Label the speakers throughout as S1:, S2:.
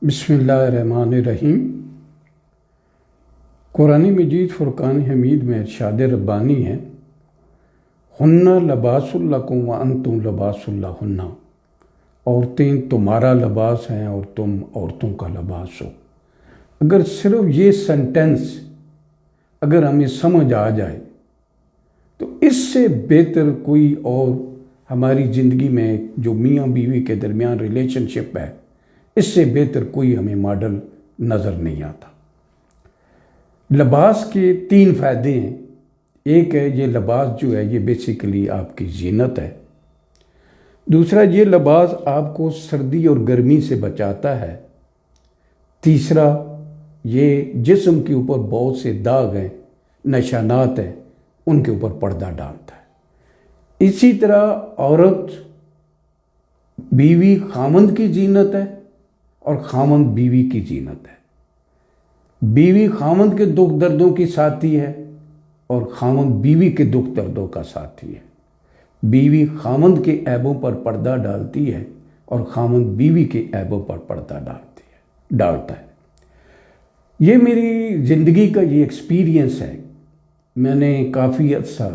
S1: बिस्मिल्लाहिर्रहमानिर्रहीम। कुरान मजीद फ़ुरक़ान हमीद में इरशाद रब्बानी है, हुन्ना लबासुल लकुम व अंतुम लबासुल लहुन्ना। औरतें तुम्हारा लिबास हैं और तुम औरतों का लिबास हो। अगर सिर्फ ये सेंटेंस अगर हमें समझ आ जाए तो इससे बेहतर कोई और हमारी ज़िंदगी में जो मियाँ बीवी के दरमियान रिलेशनशिप है, इससे बेहतर कोई हमें मॉडल नज़र नहीं आता। लिबास के 3 फ़ायदे हैं। एक है, ये लिबास जो है ये बेसिकली आपकी ज़ीनत है। दूसरा, ये लिबास आपको सर्दी और गर्मी से बचाता है। तीसरा, ये जिस्म के ऊपर बहुत से दाग हैं, निशानात हैं, उनके ऊपर पर्दा डालता है। इसी तरह औरत बीवी खामंद की ज़ीनत है और खामंद बीवी की ज़ीनत है। बीवी खामंद के दुख दर्दों की साथी है और खामंद बीवी के दुख दर्दों का साथी है। बीवी खामंद के ऐबों पर पर्दा डालती है और खामंद बीवी के ऐबों पर पर्दा डालता है। ये मेरी ज़िंदगी का ये एक्सपीरियंस है। मैंने काफ़ी अर्सा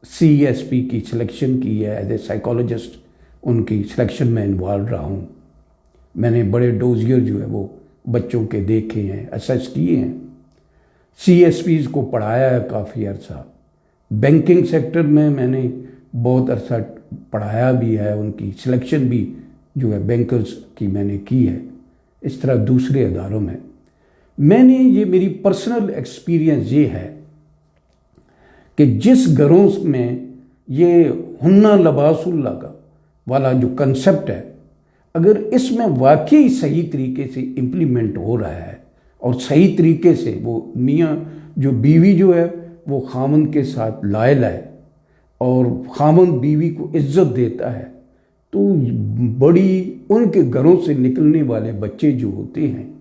S1: CSP की सिलेक्शन की है, एज ए साइकोलॉजिस्ट उनकी सिलेक्शन में इन्वॉल्व रहा हूँ। मैंने बड़े डोजियर जो है वो बच्चों के देखे हैं, असेस किए हैं। CSPs को पढ़ाया है काफ़ी अर्सा। बैंकिंग सेक्टर में मैंने बहुत अर्सा पढ़ाया भी है, उनकी सिलेक्शन भी जो है बैंकर्स की मैंने की है। इस तरह दूसरे अदारों में मैंने ये मेरी पर्सनल एक्सपीरियंस ये है कि जिस घरों में ये हुन्ना लबासुल्ला का वाला जो कंसेप्ट है, अगर इसमें वाकई सही तरीके से इम्प्लीमेंट हो रहा है और सही तरीके से वो मियाँ जो बीवी जो है वो खामन के साथ लायल है और खामन बीवी को इज्जत देता है, तो बड़ी उनके घरों से निकलने वाले बच्चे जो होते हैं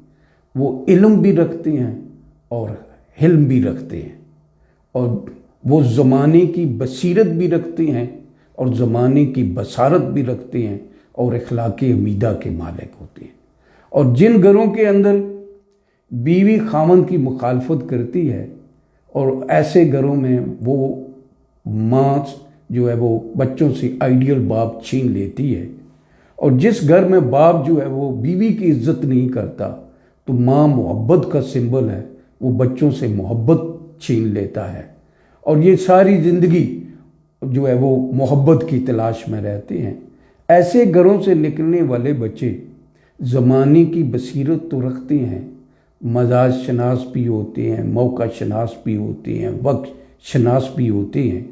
S1: वो इल्म भी रखते हैं और हिल्म भी रखते हैं और वो ज़माने की बसीरत भी रखते हैं और ज़माने की बसारत भी रखते हैं और इखलाक़ हमीदा के मालिक होते हैं। और जिन घरों के अंदर बीवी खामन की मुखालफत करती है और ऐसे घरों में वो माँ जो है वो बच्चों से आइडियल बाप छीन लेती है, और जिस घर में बाप जो है वो बीवी की इज्जत नहीं करता तो माँ मोहब्बत का सिंबल है, वो बच्चों से मोहब्बत छीन लेता है और ये सारी ज़िंदगी जो है वो मोहब्बत की तलाश में रहते हैं। ऐसे घरों से निकलने वाले बच्चे ज़माने की बसीरत तो रखते हैं, मजाज शनास भी होते हैं, मौका शनास भी होते हैं, वक्त शनास भी होते हैं।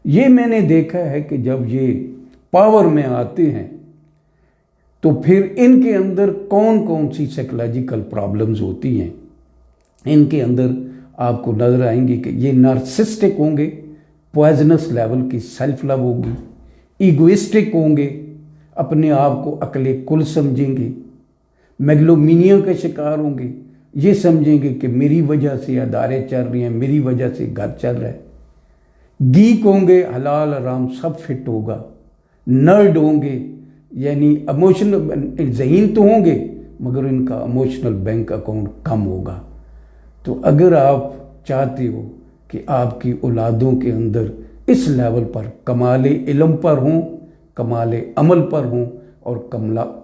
S1: ये मैंने देखा है कि जब ये पावर में आते हैं तो फिर इनके अंदर कौन कौन सी साइकोलॉजिकल प्रॉब्लम्स होती हैं। इनके अंदर आपको नज़र आएंगे कि ये नार्सिस्टिक होंगे, पॉइजनस लेवल की सेल्फ लव होगी, ईगोइस्टिक होंगे, अपने आप को अकले कुल समझेंगे, मेगलोमीनिया के शिकार होंगे, ये समझेंगे कि मेरी वजह से अदारे चल रहे हैं, मेरी वजह से घर चल रहा है। गीक होंगे, हलाल हराम सब फिट होगा। नर्ड होंगे, यानी इमोशनल ज़हीन तो होंगे मगर इनका इमोशनल बैंक अकाउंट कम होगा। तो अगर आप चाहते हो कि आपकी औलादों के अंदर इस लेवल पर कमाले इल्म पर हों, कमाले अमल पर हों और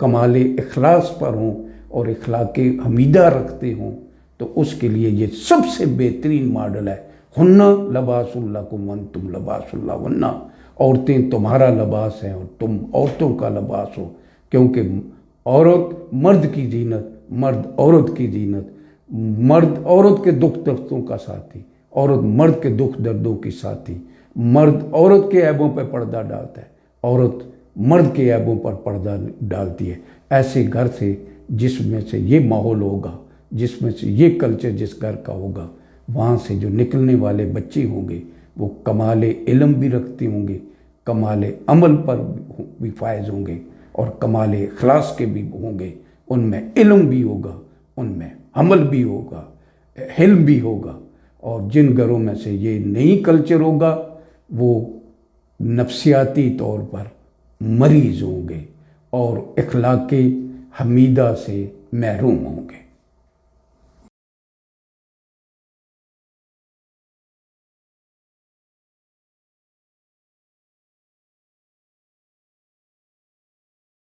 S1: कमाले इखलास पर हों और इखलाक़ हमीदा रखते हों, तो उसके लिए ये सबसे बेहतरीन मॉडल है। हुन्ना लबासुल लकुम व अंतुम लबासुल लहुन्ना। औरतें तुम्हारा लिबास हैं और तुम औरतों का लिबास हो, क्योंकि औरत मर्द की ज़ीनत, मर्द औरत की ज़ीनत, मर्द औरत के दुख दर्दों का साथी, औरत मर्द के दुख दर्दों की साथी, मर्द औरत के ऐबों पर पर्दा डालता है, औरत मर्द के ऐबों पर पर्दा डालती है। ऐसे घर से जिसमें से ये माहौल होगा, जिसमें से ये कल्चर जिस घर का होगा, वहाँ से जो निकलने वाले बच्चे होंगे वो कमाले इल्म भी रखते होंगे, कमाले अमल पर भी फायज होंगे और कमाले इखलास के भी होंगे। उनमें इल्म भी होगा, उनमें अमल भी होगा, हिल्म भी होगा। और जिन घरों में से ये नई कल्चर होगा वो नफ्सियाती तौर पर मरीज होंगे और इखलाक़ हमीदा से महरूम होंगे।